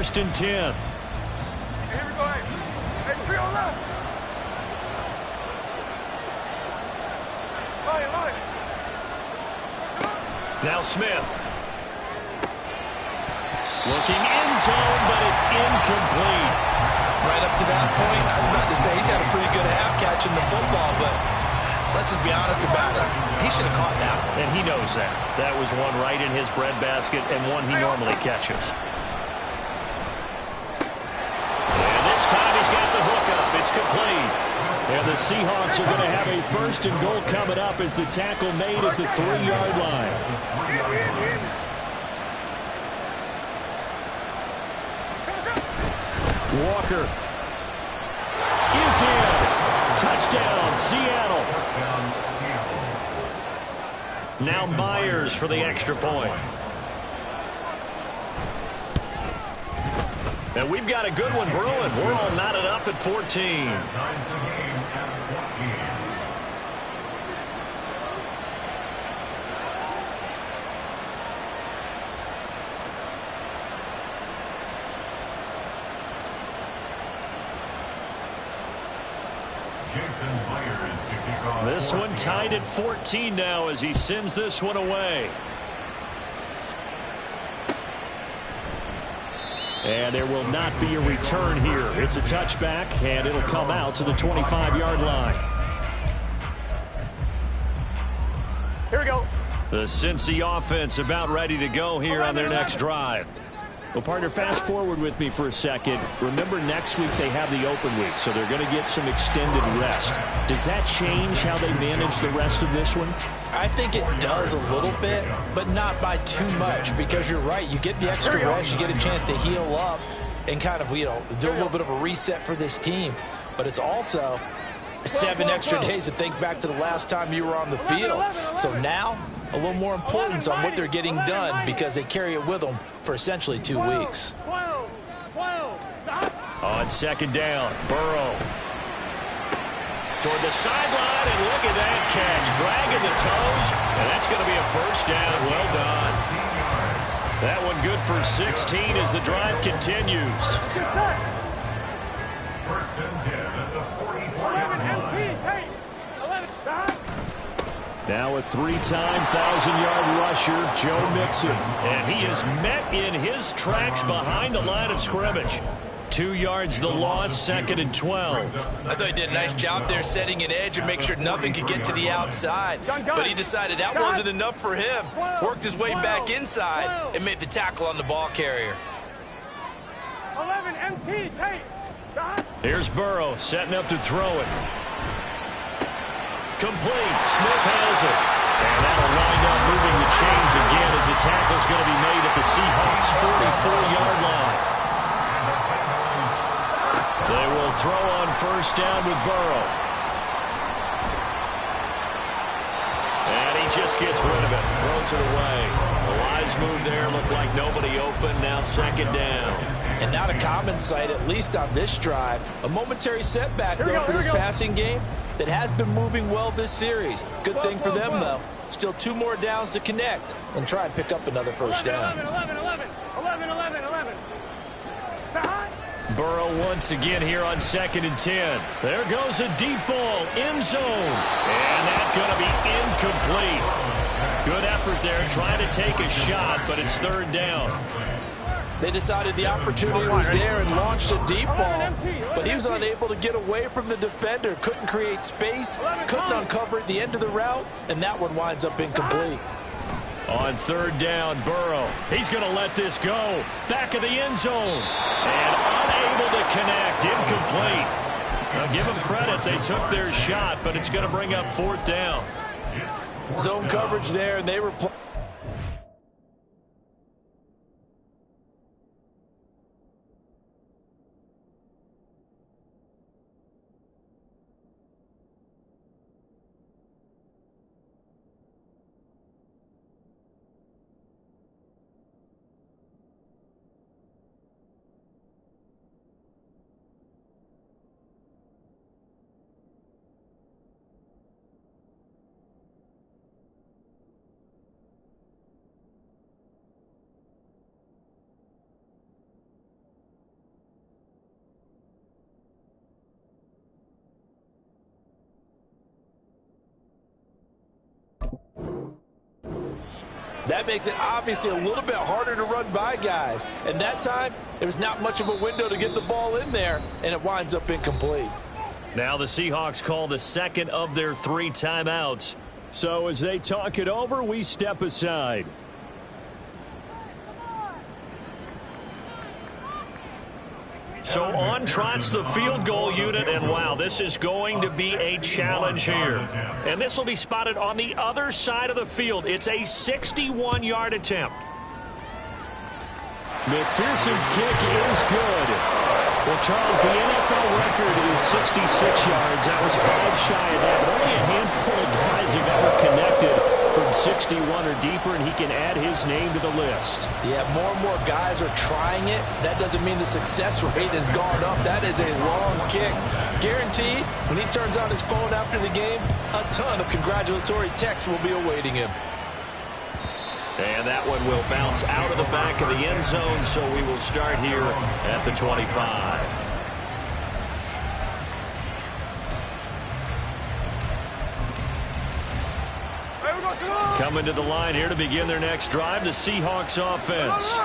first and 10. Here we go. Hey, three on left. Line. Now Smith. Looking end zone, but it's incomplete. Right up to that point, I was about to say he's had a pretty good half catching the football, but let's just be honest about it. He should have caught that one. And he knows that. That was one right in his breadbasket and one he normally catches. And this time he's got the hook up. It's complete. And the Seahawks are going to have a first and goal coming up as the tackle made at the 3-yard line. Walker is in. Touchdown, Seattle. Now Myers for the extra point. And we've got a good one brewing. We're all knotted up at 14. This one tied at 14 now as he sends this one away. And there will not be a return here. It's a touchback, and it'll come out to the 25-yard line. Here we go. The Cincy offense about ready to go here on their next drive. Well, partner, fast forward with me for a second. Remember, next week they have the open week, so they're going to get some extended rest. Does that change how they manage the rest of this one? I think it does a little bit, but not by too much, because you're right. You get the extra rest, you get a chance to heal up and kind of, do a little bit of a reset for this team. But it's also 7 extra days to think back to the last time you were on the field. So now, a little more importance on what they're getting done because they carry it with them for essentially 2 weeks. On second down, Burrow toward the sideline, and look at that catch. Dragging the toes, and that's going to be a first down. Well done. That one good for 16 as the drive continues. First and 10 at the 44-yard line. Now a 3-time 1,000-yard rusher, Joe Mixon. And he is met in his tracks behind the line of scrimmage. 2 yards the loss, second and 12. I thought he did a nice job there setting an edge and make sure nothing could get to the outside. But he decided that wasn't enough for him. Worked his way back inside and made the tackle on the ball carrier. 11 MT, tape. Here's Burrow setting up to throw it. Complete. Smith has it. And that'll wind up moving the chains again as the tackle's going to be made at the Seahawks' 44-yard line. They will throw on first down with Burrow. And he just gets rid of it. Throws it away. The wise move there. Looked like nobody open. Now second down. And not a common sight, at least on this drive. A momentary setback, though, for this passing game that has been moving well this series. Good thing for them, though. Still 2 more downs to connect and try and pick up another first down. 11. Burrow once again here on second and 10. There goes a deep ball, end zone. And that's going to be incomplete. Good effort there trying to take a shot, but it's third down. They decided the opportunity was there and launched a deep ball, but he was unable to get away from the defender. Couldn't create space, couldn't uncover at the end of the route, and that one winds up incomplete. On third down, Burrow. He's going to let this go. Back of the end zone. And unable to connect. Incomplete. Now give them credit. They took their shot, but it's going to bring up fourth down. Zone coverage there, and they were That makes it obviously a little bit harder to run by guys. And that time, there was not much of a window to get the ball in there, and it winds up incomplete. Now the Seahawks call the second of their 3 timeouts. So as they talk it over, we step aside. So on trots the field goal unit, and wow, this is going to be a challenge here. And this will be spotted on the other side of the field. It's a 61-yard attempt. McPherson's kick is good. Well, Charles, the NFL record is 66 yards. That was 5 shy of that. But only a handful of guys have ever connected from 61 or deeper, and he can add his name to the list. Yeah, more and more guys are trying it. That doesn't mean the success rate has gone up. That is a long kick. Guaranteed, when he turns on his phone after the game, a ton of congratulatory texts will be awaiting him. And that one will bounce out of the back of the end zone, so we will start here at the 25. Coming to the line here to begin their next drive, the Seahawks offense.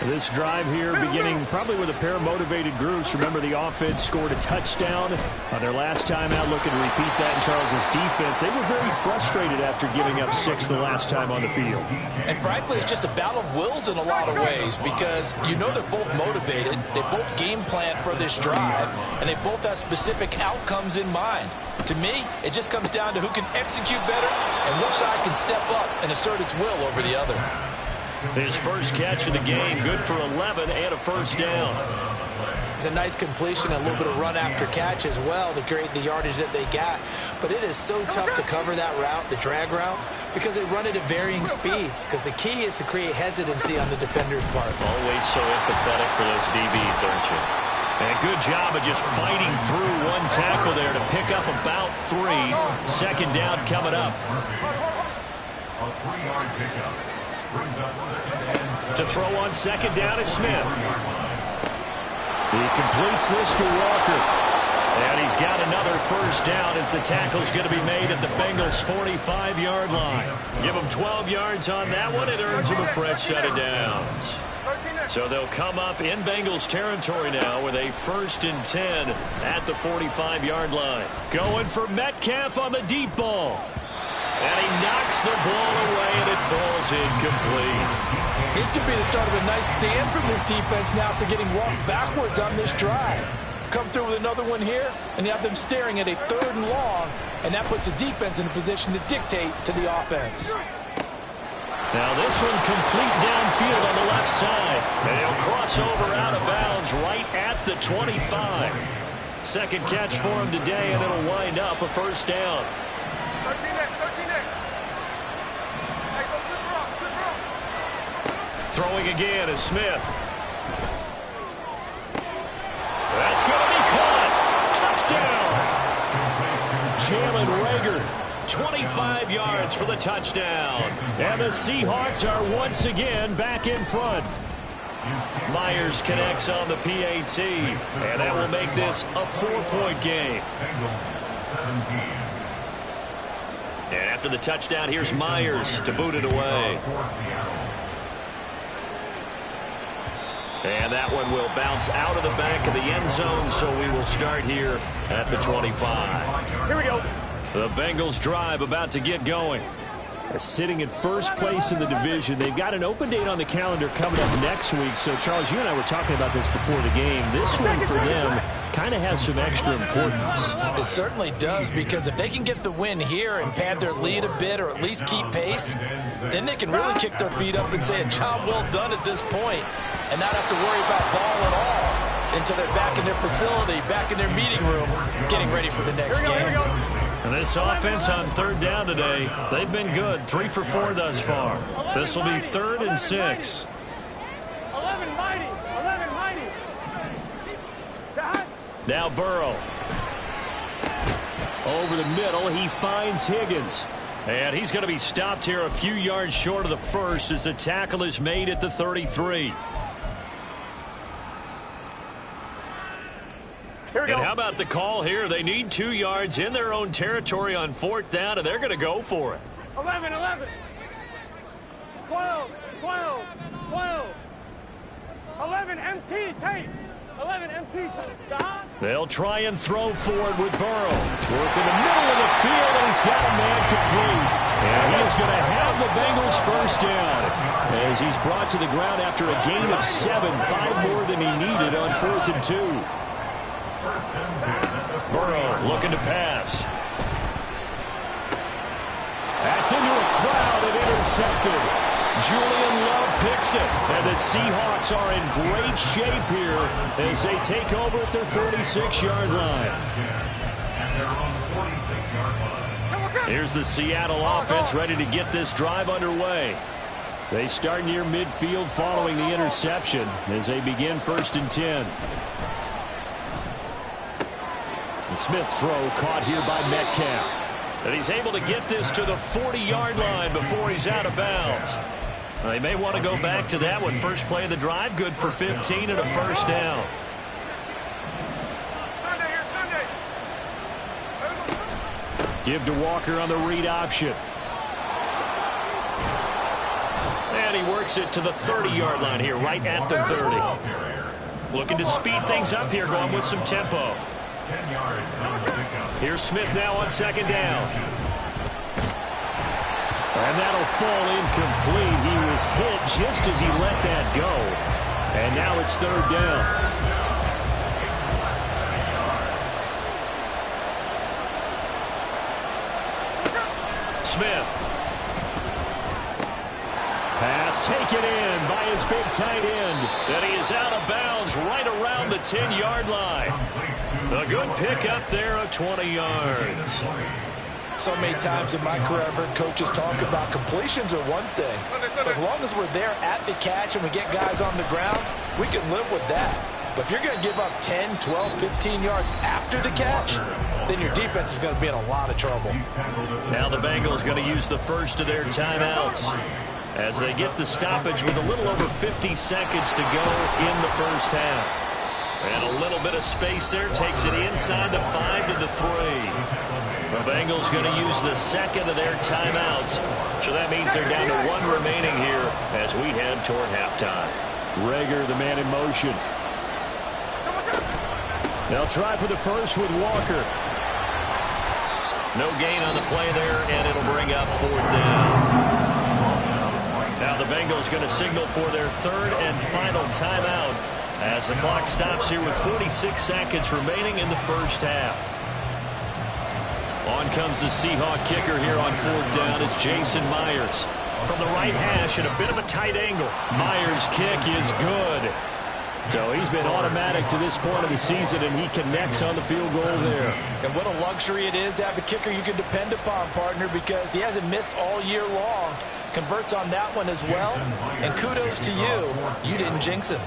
This drive here beginning probably with a pair of motivated groups. Remember, the offense scored a touchdown on their last time out, looking to repeat that in Charles's defense. They were very frustrated after giving up 6 the last time on the field. And frankly, it's just a battle of wills in a lot of ways, because you know they're both motivated, they both game plan for this drive, and they both have specific outcomes in mind. To me, it just comes down to who can execute better and which side can step up and assert its will over the other. His first catch of the game, good for 11 and a first down. It's a nice completion, a little bit of run after catch as well to create the yardage that they got. But it is so tough to cover that route, the drag route, because they run it at varying speeds. Because the key is to create hesitancy on the defender's part. Always so empathetic for those DBs, aren't you? And good job of just fighting through one tackle there to pick up about 3. Second down coming up. A 3-yard pickup. To throw on second down is Smith. He completes this to Walker. And he's got another first down as the tackle's going to be made at the Bengals' 45-yard line. Give him 12 yards on that one. It earns him a fresh set of downs. So they'll come up in Bengals territory now with a 1st and 10 at the 45-yard line. Going for Metcalf on the deep ball. And he knocks the ball away, and it falls incomplete. This could be the start of a nice stand from this defense now after getting walked backwards on this drive. Come through with another one here, and you have them staring at a 3rd and long, and that puts the defense in a position to dictate to the offense. Now this one complete downfield on the left side. And he'll cross over out of bounds right at the 25. Second catch for him today, and it'll wind up a first down. 13 next. Hey, go good run. Throwing again is Smith. That's going to be caught. Touchdown. Jalen Reagor, 25 yards for the touchdown. And the Seahawks are once again back in front. Myers connects on the PAT, and that will make this a 4-point game. And after the touchdown, here's Myers to boot it away. And that one will bounce out of the back of the end zone, so we will start here at the 25. Here we go. The Bengals drive about to get going. Sitting in first place in the division. They've got an open date on the calendar coming up next week. So, Charles, you and I were talking about this before the game. This one for them kind of has some extra importance. It certainly does, because if they can get the win here and pad their lead a bit or at least keep pace, then they can really kick their feet up and say a job well done at this point and not have to worry about ball at all until they're back in their facility, back in their meeting room, getting ready for the next game. And this offense on 3rd down today, they've been good. 3 for 4 thus far. This will be 3rd and 6. 11 mighty. Now Burrow. Over the middle, he finds Higgins. And he's going to be stopped here a few yards short of the first as the tackle is made at the 33. And how about the call here? They need 2 yards in their own territory on 4th down, and they're going to go for it. 11. 12, 12, 12. 11 MT tape. 11 MT tape. Stop. They'll try and throw for it with Burrow. Work in the middle of the field, and he's got a man complete. And he is going to have the Bengals first down as he's brought to the ground after a gain of 7, 5 more than he needed on 4th and 2. Burrow looking to pass. That's into a crowd and intercepted. Julian Love picks it, and the Seahawks are in great shape here as they take over at their 46-yard line. Here's the Seattle offense ready to get this drive underway. They start near midfield following the interception as they begin 1st and 10. The Smith's throw caught here by Metcalf. And he's able to get this to the 40-yard line before he's out of bounds. They may want to go back to that one. First play of the drive, good for 15 and a first down. Give to Walker on the read option. And he works it to the 30-yard line here, right at the 30. Looking to speed things up here, going with some tempo. Here's Smith now on 2nd down. And that'll fall incomplete. He was hit just as he let that go. And now it's 3rd down. Smith. Pass taken in by his big tight end. And he is out of bounds right around the 10-yard line. A good pickup there of 20 yards. So many times in my career I've heard coaches talk about completions are one thing. But as long as we're there at the catch and we get guys on the ground, we can live with that. But if you're going to give up 10, 12, 15 yards after the catch, then your defense is going to be in a lot of trouble. Now the Bengals going to use the first of their timeouts as they get the stoppage with a little over 50 seconds to go in the first half. And a little bit of space there takes it inside the 5 to the 3. The Bengals going to use the second of their timeouts. So that means they're down to 1 remaining here as we head toward halftime. Reagor, the man in motion. They'll try for the first with Walker. No gain on the play there, and it'll bring up 4th down. Now the Bengals going to signal for their 3rd and final timeout as the clock stops here with 46 seconds remaining in the first half. On comes the Seahawk kicker here on 4th down. It's Jason Myers. From the right hash at a bit of a tight angle. Myers' kick is good. So he's been automatic to this point of the season, and he connects on the field goal there. And what a luxury it is to have a kicker you can depend upon, partner, because he hasn't missed all year long. Converts on that one as well. And kudos to you. You didn't jinx him.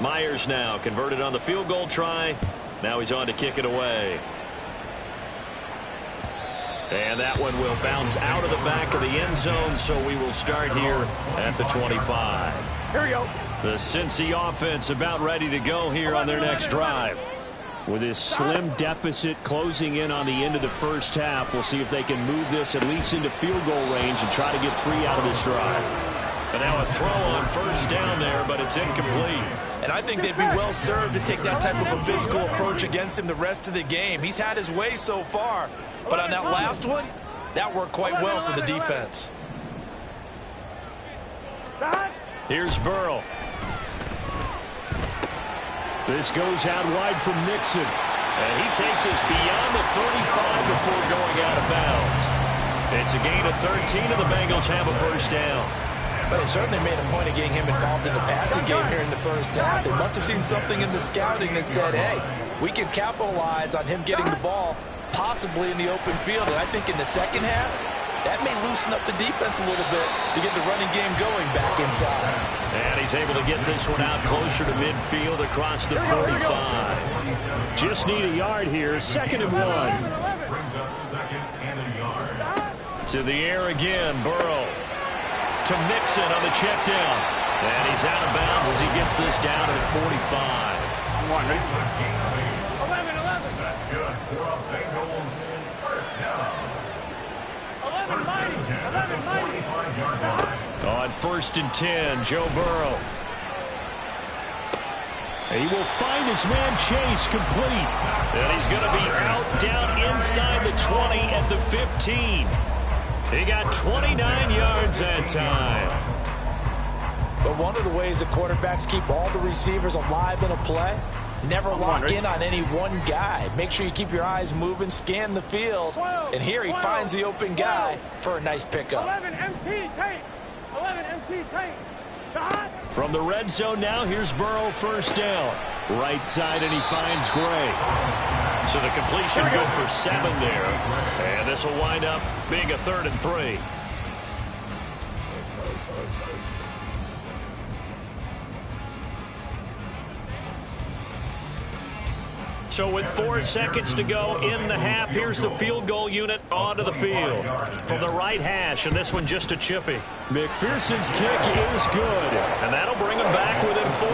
Myers now converted on the field goal try. Now he's on to kick it away. And that one will bounce out of the back of the end zone, so we will start here at the 25. Here we go. The Cincy offense about ready to go here on their next drive. With this slim deficit closing in on the end of the first half, we'll see if they can move this at least into field goal range and try to get 3 out of this drive. And now a throw on 1st down there, but it's incomplete. And I think they'd be well served to take that type of a physical approach against him the rest of the game. He's had his way so far, but on that last one, that worked quite well for the defense. Here's Burrow. This goes out wide from Mixon. And he takes us beyond the 35 before going out of bounds. It's a gain of 13, and the Bengals have a first down. But they certainly made a point of getting him involved in the passing game here in the first half. They must have seen something in the scouting that said, hey, we can capitalize on him getting the ball possibly in the open field. And I think in the second half, that may loosen up the defense a little bit to get the running game going back inside. And he's able to get this one out closer to midfield across the 45. Just need a yard here. 2nd and 1. Brings up 2nd and a yard. To the air again, Burrow. To Mixon on the check down. And he's out of bounds as he gets this down to the 45. 11. That's good for a Bengals first down. 11 mighty. 11 mighty. 45-yard line. On 1st and 10, Joe Burrow. He will find his man Chase complete. And he's going to be out down inside the 20 at the 15. He got 29 yards that time. But one of the ways that quarterbacks keep all the receivers alive in a play, never lock in on any one guy. Make sure you keep your eyes moving, scan the field. And here he finds the open guy for a nice pickup. 11 MT tape. 11 MT tape. From the red zone now, here's Burrow, 1st down. Right side, and he finds Gray. So the completion good for 7 there. And this will wind up being a 3rd and 3. So with 4 seconds to go in the half, here's the field goal unit onto the field. From the right hash, and this one just a chippy. McPherson's kick is good. And that'll bring him back within 4.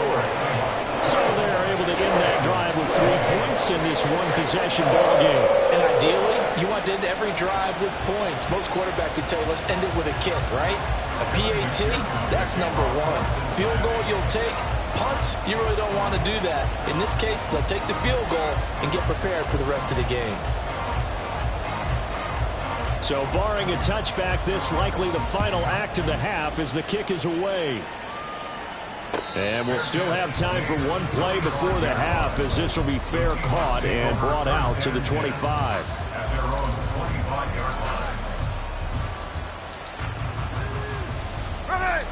So they're able to end that drive with 3 points in this one-possession ball game. And ideally, you want to end every drive with points. Most quarterbacks would tell you, let's end it with a kick, right? A PAT, that's number 1. Field goal you'll take. Punts, you really don't want to do that. In this case, they'll take the field goal and get prepared for the rest of the game. So barring a touchback, this likely the final act of the half as the kick is away. And we'll still have time for one play before the half as this will be fair caught and brought out to the 25. At their own 25-yard line. Ready!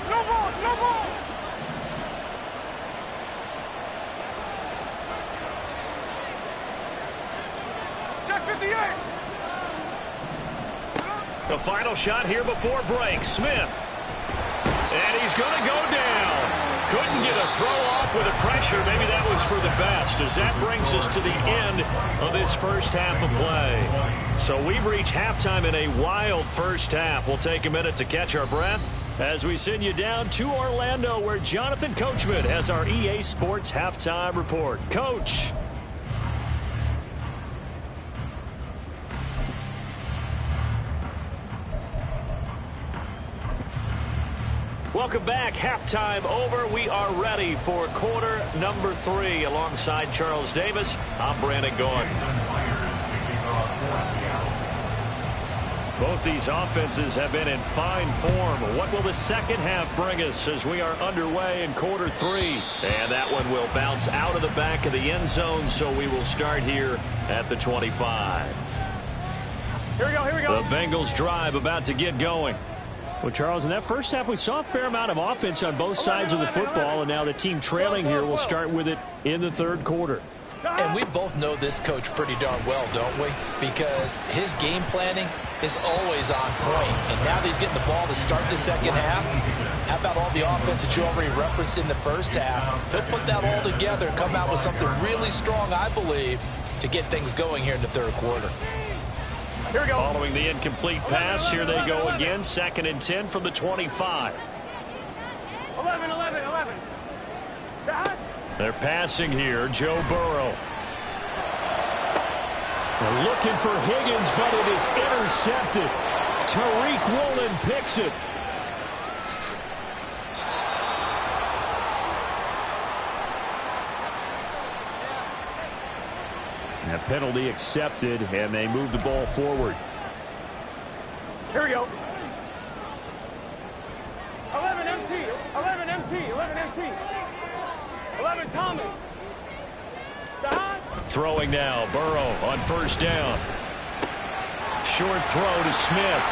No ball! No ball! Check 58! The final shot here before break. Smith. And he's going to go down. Couldn't get a throw off with the pressure. Maybe that was for the best, as that brings us to the end of this first half of play. So we've reached halftime in a wild first half. We'll take a minute to catch our breath as we send you down to Orlando, where Jonathan Coachman has our EA Sports Halftime Report. Coach. Welcome back. Halftime over. We are ready for quarter number 3. Alongside Charles Davis, I'm Brandon Gaughan. Both these offenses have been in fine form. What will the second half bring us as we are underway in quarter 3? And that one will bounce out of the back of the end zone, so we will start here at the 25. Here we go, here we go. The Bengals drive about to get going. Well, Charles, in that first half, we saw a fair amount of offense on both sides of the football, and now the team trailing here will start with it in the third quarter. And we both know this coach pretty darn well, don't we? Because his game planning is always on point. And now that he's getting the ball to start the second half, how about all the offense that you already referenced in the first half? He'll put that all together and come out with something really strong, I believe, to get things going here in the third quarter. Here we go. Following the incomplete pass, here they go again. 2nd and 10 from the 25. 11, 11, 11. They're passing here. Joe Burrow. They're looking for Higgins, but it is intercepted. Tariq Woolen picks it. That penalty accepted, and they move the ball forward. Here we go. 11 MT, 11 MT, 11 MT. 11 Thomas. Throwing now, Burrow on 1st down. Short throw to Smith.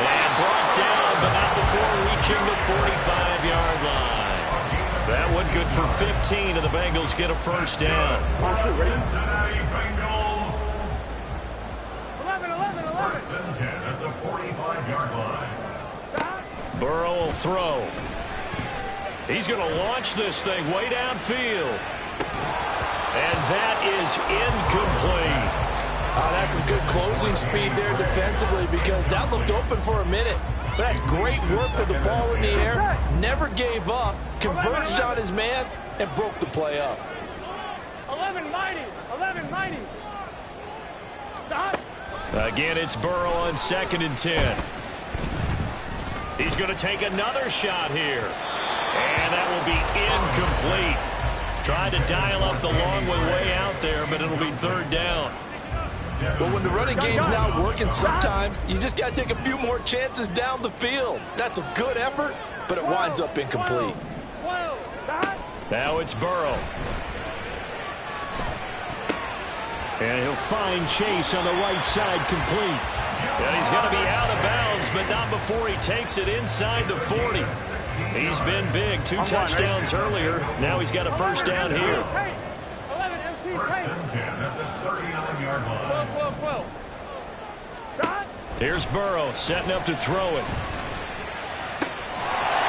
And brought down, but not before reaching the 45-yard line. That one good for 15, and the Bengals get a 1st down. Cincinnati Bengals. 11, 11, 11. 1st and 10 at the 45-yard line. Burrow will throw. He's going to launch this thing way downfield. And that is incomplete. That's some good closing speed there defensively, because that looked open for a minute. But that's great work with the ball in the air. Never gave up, converged on his man, and broke the play up. 11 mighty, 11 mighty. Again, it's Burrow on 2nd and 10. He's going to take another shot here. And that will be incomplete. Tried to dial up the long way out there, but it'll be 3rd down. Well, when the running game's not working, sometimes you just got to take a few more chances down the field. That's a good effort, but it winds up incomplete. Now it's Burrow. And he'll find Chase on the right side, complete. And he's going to be out of bounds, but not before he takes it inside the 40. He's been big. 2 touchdowns earlier. Now he's got a 1st down here. 11 MT. 1st and 10 at the 39-yard line. 12. Shot. Here's Burrow setting up to throw it.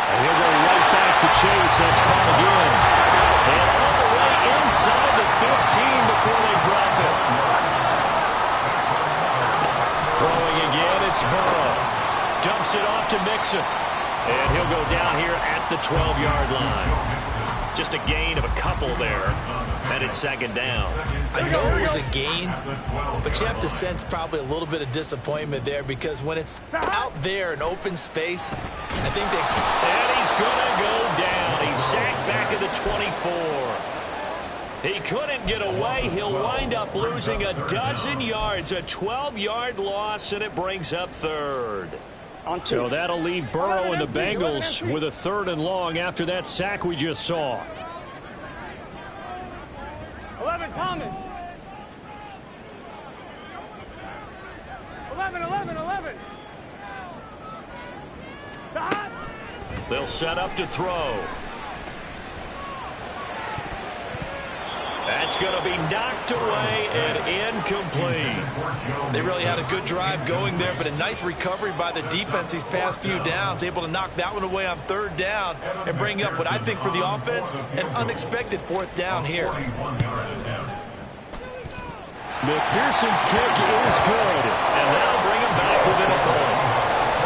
And he'll go right back to Chase. That's caught again. And all the way inside the 15 before they drop it. Throwing again, it's Burrow. Dumps it off to Mixon. And he'll go down here at the 12-yard line. Just a gain of a couple there. And it's 2nd down. I know it was a gain, but you have to sense probably a little bit of disappointment there because when it's out there in open space, I think they... And he's going to go down. He's sacked back at the 24. He couldn't get away. He'll wind up losing a dozen yards, a 12-yard loss, and it brings up 3rd. So that'll leave Burrow and the Bengals with a 3rd and long after that sack we just saw. 11 Thomas. 11. Shot. They'll set up to throw. That's going to be knocked away and incomplete. They really had a good drive going there, but a nice recovery by the defense these past few downs, able to knock that one away on 3rd down and bring up what I think for the offense, an unexpected 4th down here. McPherson's kick is good, and that'll bring him back within a point.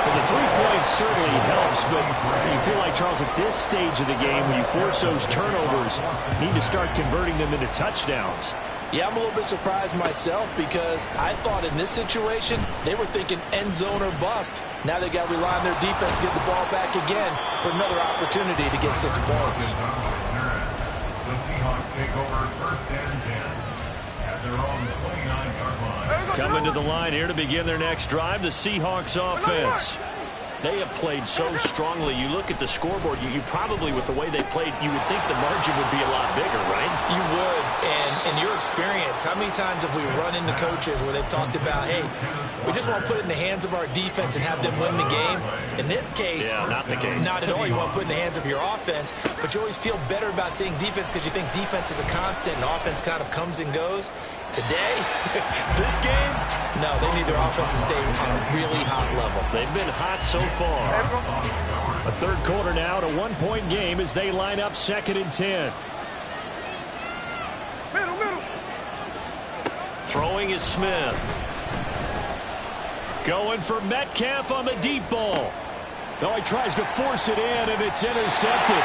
Well, the 3 points certainly helps, but you feel like, Charles, at this stage of the game, when you force those turnovers, you need to start converting them into touchdowns. Yeah, I'm a little bit surprised myself because I thought in this situation, they were thinking end zone or bust. Now they got to rely on their defense to get the ball back again for another opportunity to get 6 points. The Seahawks take over 1st and 10 at their own 29-yard line. Coming to the line here to begin their next drive, the Seahawks offense. They have played so strongly. You look at the scoreboard, you probably, with the way they played, you would think the margin would be a lot bigger, right? You would, and in your experience, how many times have we run into coaches where they've talked about, hey, we just want to put it in the hands of our defense and have them win the game? In this case, yeah, not the case. Not at all. You want to put it in the hands of your offense, but you always feel better about seeing defense because you think defense is a constant and offense kind of comes and goes. Today, this game, no, they need their offense to stay on a really hot level. They've been hot so far. A 3rd quarter now, to 1-point game as they line up 2nd and 10. Middle. Throwing is Smith. Going for Metcalf on the deep ball. No, he tries to force it in, and it's intercepted.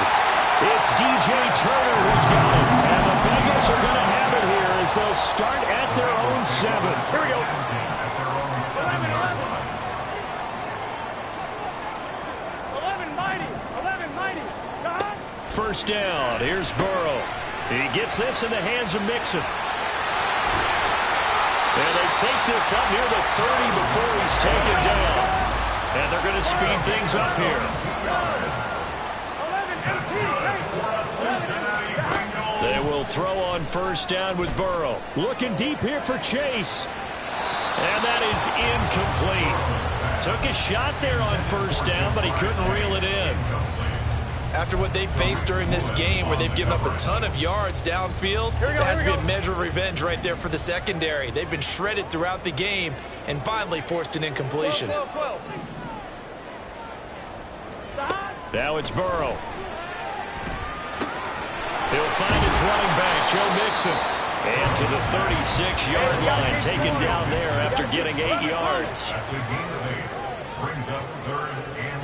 It's DJ Turner who's got it. And the Bengals are going to have it here as they'll start at their own 7. Here we go. 11 mighty. Shot. 1st down. Here's Burrow. He gets this in the hands of Mixon. And they take this up near the 30 before he's taken down. And they're going to speed things up here. 11 MT. They will throw on 1st down with Burrow. Looking deep here for Chase. And that is incomplete. Took a shot there on 1st down, but he couldn't reel it in. After what they've faced during this game where they've given up a ton of yards downfield, there has to be a measure of revenge right there for the secondary. They've been shredded throughout the game and finally forced an incompletion. 12. Now it's Burrow. He'll find his running back, Joe Mixon. And to the 36-yard line, taken down there after getting 8 yards. That's a gain of 8. Brings up 3rd and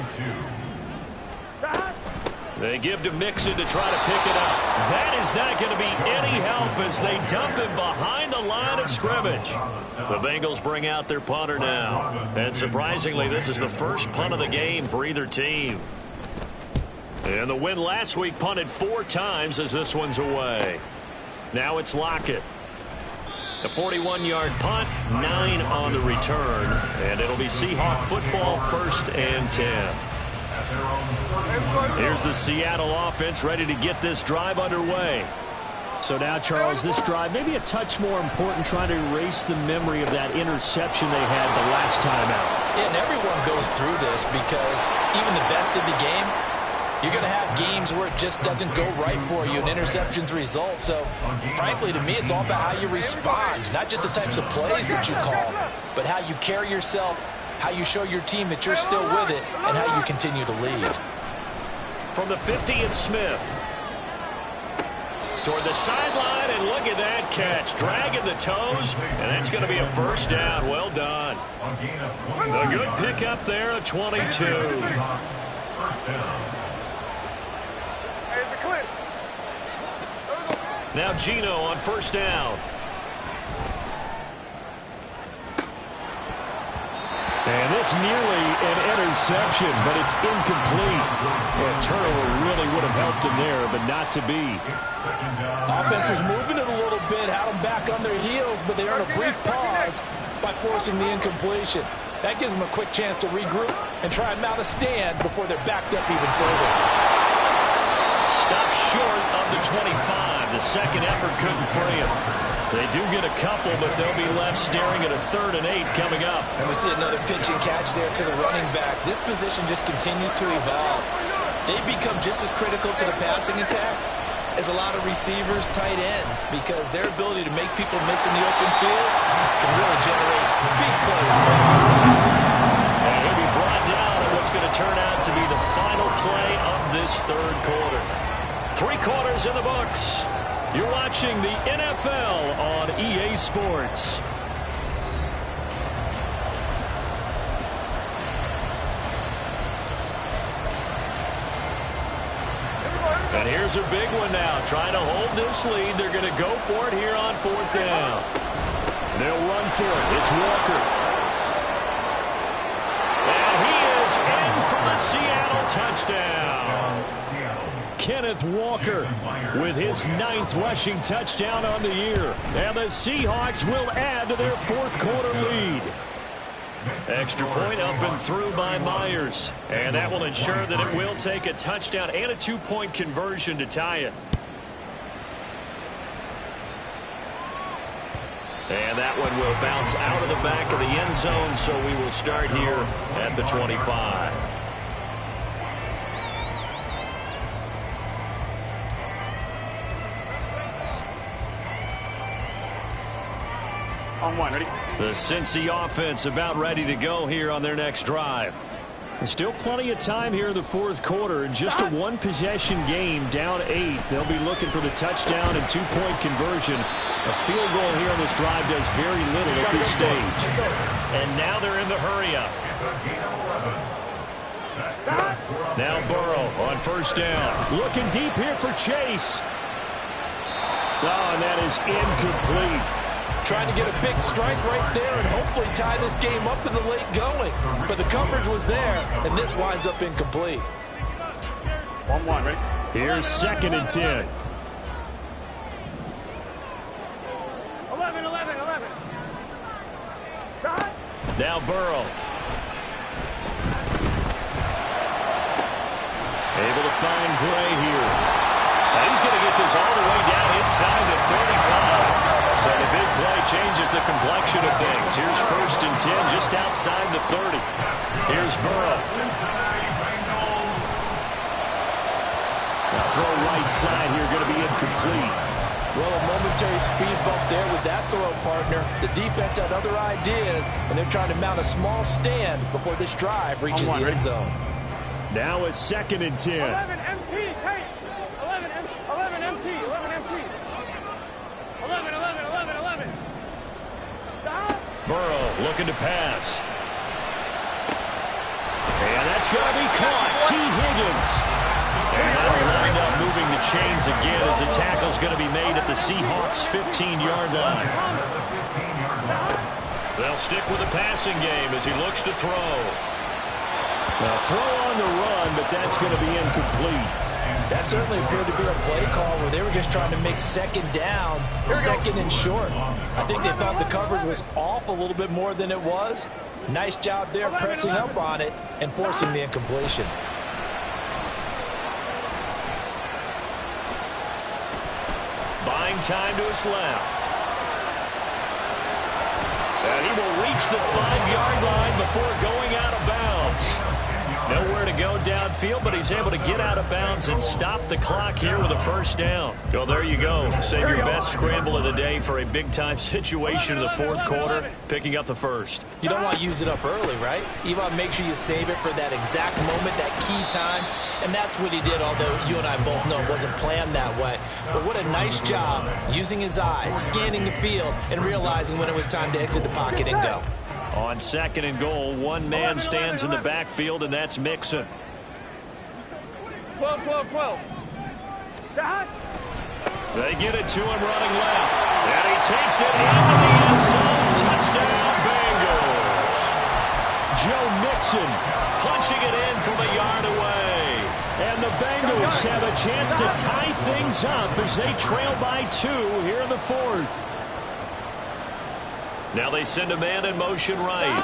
2. They give to Mixon to try to pick it up. That is not going to be any help as they dump him behind the line of scrimmage. The Bengals bring out their punter now. And surprisingly, this is the first punt of the game for either team. And the win last week punted 4 times as this one's away. Now it's Lockett. A 41-yard punt, 9 on the return. And it'll be Seahawk football, 1st and 10. Here's the Seattle offense ready to get this drive underway. So now, Charles, this drive maybe a touch more important, trying to erase the memory of that interception they had the last time out. Yeah, and everyone goes through this because even the best in the game, you're going to have games where it just doesn't go right for you, and interceptions result. So, frankly, to me, it's all about how you respond, not just the types of plays that you call, but how you carry yourself, how you show your team that you're still with it, and how you continue to lead. From the 50, it's Smith. Toward the sideline, and look at that catch. Dragging the toes, and that's going to be a first down. Well done. A good pickup there at 22. Now Geno on first down. And this nearly an interception, but it's incomplete. And turnover really would have helped him there, but not to be. Offense was moving it a little bit, had them back on their heels, but they earned a brief pause by forcing the incompletion. That gives them a quick chance to regroup and try and mount a stand before they're backed up even further. Stopped short of the 25. The second effort couldn't free him. They do get a couple, but they'll be left staring at a 3rd and 8 coming up. And we see another pitch and catch there to the running back. This position just continues to evolve. They become just as critical to the passing attack as a lot of receivers, tight ends, because their ability to make people miss in the open field can really generate big plays for the offense. And he'll be brought down at what's going to turn out to be the final play of this 3rd quarter. 3 quarters in the books. You're watching the NFL on EA Sports. And here's a big one now. Trying to hold this lead. They're going to go for it here on 4th down. They'll run for it. It's Walker. And he is in for the Seattle touchdown. Kenneth Walker with his 9th rushing touchdown on the year. And the Seahawks will add to their 4th quarter lead. Extra point up and through by Myers. And that will ensure that it will take a touchdown and a 2-point conversion to tie it. And that one will bounce out of the back of the end zone, so we will start here at the 25. On 1, ready? The Cincy offense about ready to go here on their next drive. There's still plenty of time here in the 4th quarter. In just a 1-possession game, down 8. They'll be looking for the touchdown and 2-point conversion. A field goal here on this drive does very little at this stage. And now they're in the hurry-up. Now Burrow on first down. Looking deep here for Chase. Oh, and that is incomplete. Trying to get a big strike right there and hopefully tie this game up in the late going. But the coverage was there, and this winds up incomplete. 1-1, ready? Here's 2nd and 10. 11. Shot. Now Burrow. Able to find Gray here. And he's going to get this all the way down inside the 35. So the big play changes the complexion of things. Here's 1st and 10 just outside the 30. Here's Burrow. Now throw right side here, going to be incomplete. Well, a momentary speed bump there with that throw, partner. The defense had other ideas, and they're trying to mount a small stand before this drive reaches the end zone. Now a 2nd and 10. 11 MT, tape. 11 MT. 11. Stop. Burrow looking to pass. And that's going to be caught. T. Higgins. And they'll wind up moving the chains again as a tackle's going to be made at the Seahawks' 15-yard line. They'll stick with the passing game as he looks to throw. Now throw on the run, but that's going to be incomplete. That certainly appeared to be a play call where they were just trying to make second down, second and short. I think they thought the coverage was off a little bit more than it was. Nice job there pressing up on it and forcing the incompletion. Buying time to his left. And he will reach the 5-yard line before going out of bounds. Nowhere to go downfield, but he's able to get out of bounds and stop the clock here with a first down. Well, there you go. Save your best scramble of the day for a big-time situation in the fourth quarter, picking up the first. You don't want to use it up early, right? You want to make sure you save it for that exact moment, that key time, and that's what he did, although you and I both know it wasn't planned that way. But what a nice job using his eyes, scanning the field, and realizing when it was time to exit the pocket and go. On second and goal, one man stands in the backfield, and that's Mixon. 12, 12, 12. They get it to him running left. And he takes it into the end zone. Touchdown, Bengals. Joe Mixon punching it in from a yard away. And the Bengals have a chance to tie things up as they trail by 2 here in the fourth. Now they send a man in motion right.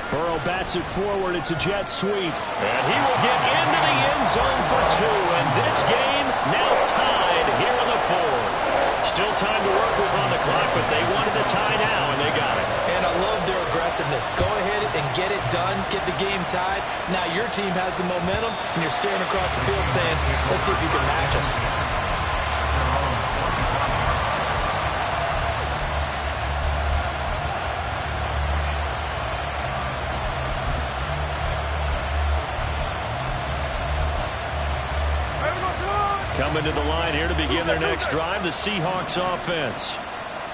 Burrow bats it forward. It's a jet sweep. And he will get into the end zone for 2. And this game now tied here in the fourth. Still time to work with on the clock, but they wanted the tie now, and they got it. And I love their aggressiveness. Go ahead and get it done. Get the game tied. Now your team has the momentum, and you're staring across the field saying, let's see if you can match us. Coming to the line here to begin their next drive, the Seahawks offense.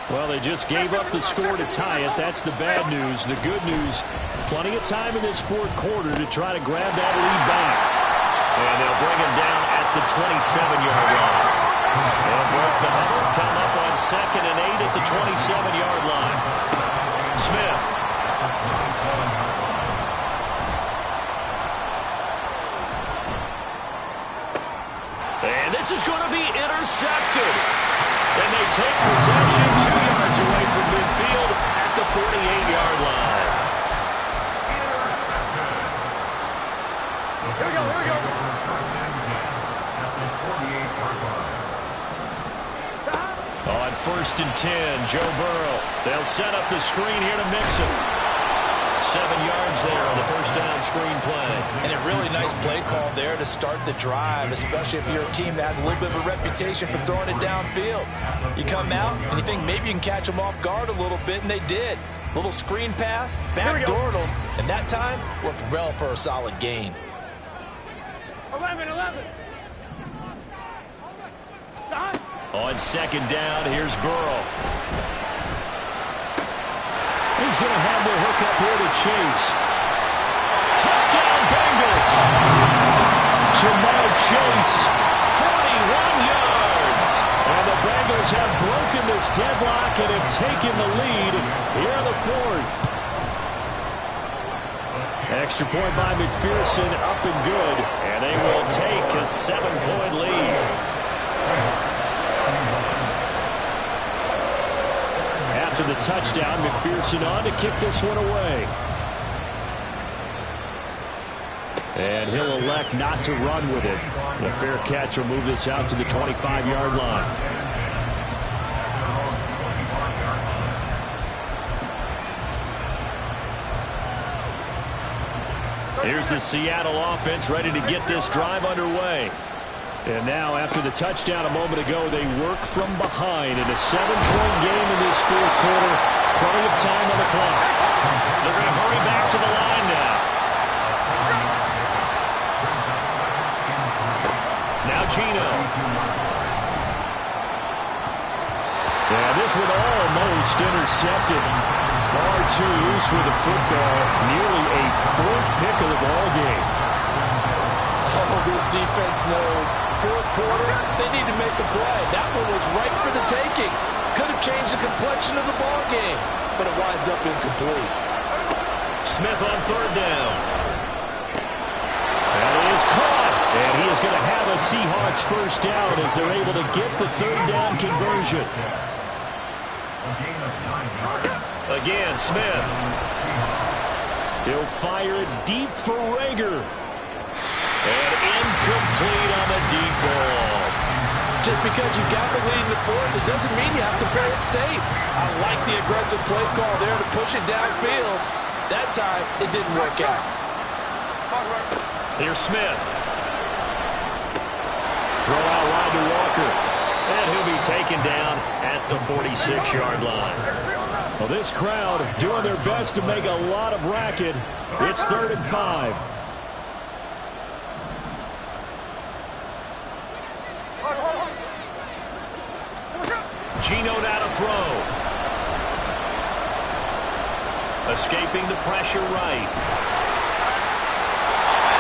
Well, they just gave up the score to tie it. That's the bad news. The good news, plenty of time in this fourth quarter to try to grab that lead back. And they'll bring him down at the 27-yard line. They'll break the huddle, come up on 2nd and 8 at the 27-yard line. Smith. And this is going to be intercepted. And they take possession 2 yards away from midfield at the 48-yard line. Here we go, here we go. On 1st and 10, Joe Burrow. They'll set up the screen here to Mixon. 7 yards there on the first down screen play. And a really nice play call there to start the drive, especially if you're a team that has a little bit of a reputation for throwing it downfield. You come out and you think maybe you can catch them off guard a little bit, and they did. Little screen pass, backdoored them, and that time worked well for a solid gain. 11, 11. On 2nd down, here's Burrow. He's going to have the hook up here to Chase. Touchdown, Bengals. Jamar Chase, 41 yards. And the Bengals have broken this deadlock and have taken the lead here in the fourth. Extra point by McPherson, up and good. And they will take a 7-point lead. After the touchdown, McPherson on to kick this one away. And he'll elect not to run with it. The fair catch will move this out to the 25-yard line. Here's the Seattle offense ready to get this drive underway. And now, after the touchdown a moment ago, they work from behind in a 7-point game in this fourth quarter. Plenty of time on the clock. They're going to hurry back to the line now. Now Gino. Yeah, this one almost intercepted. Far too loose with the football. Nearly a 4th pick of the ball game. Oh, this defense knows fourth quarter, they need to make a play. That one was right for the taking. Could have changed the complexion of the ball game, but it winds up incomplete. Smith on third down. That is caught. And he is going to have a Seahawks first down as they're able to get the third down conversion. Again, Smith. He'll fire it deep for Rager. And incomplete on the deep ball. Just because you got the lead in the fourth, it doesn't mean you have to play it safe. I like the aggressive play call there to push it downfield. That time, it didn't work out. Here's Smith. Throw out wide to Walker. And he'll be taken down at the 46-yard line. Well, this crowd doing their best to make a lot of racket. It's 3rd and 5. Geno now to throw. Escaping the pressure right.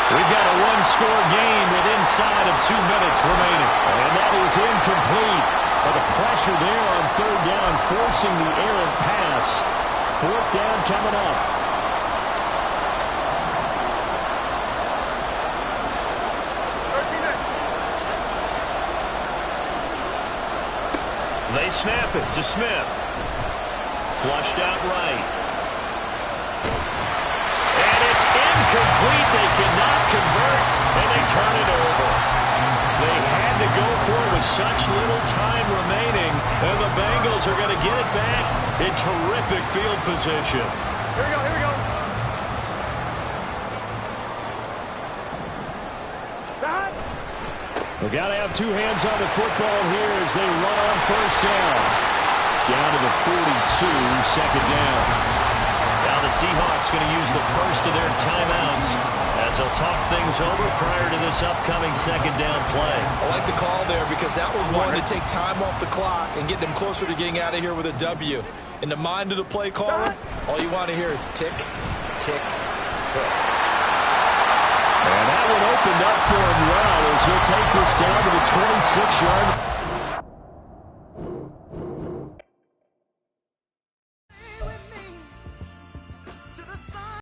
We've got a one-score game with inside of 2 minutes remaining. And that is incomplete. But the pressure there on third down, forcing the errant pass. Fourth down coming up. They snap it to Smith. Flushed out right. And it's incomplete. They cannot convert, and they turn it over. They had to go for it with such little time remaining, and the Bengals are going to get it back in terrific field position. Here we go, here we go. We've got to have two hands on the football here as they run on first down. Down to the 42, second down. Now the Seahawks going to use the first of their timeouts as they'll talk things over prior to this upcoming second down play. I like the call there because that was one to take time off the clock and get them closer to getting out of here with a W. In the mind of the play caller, all you want to hear is tick, tick, tick. And that one opened up for him well as he'll take this down to the 26-yard.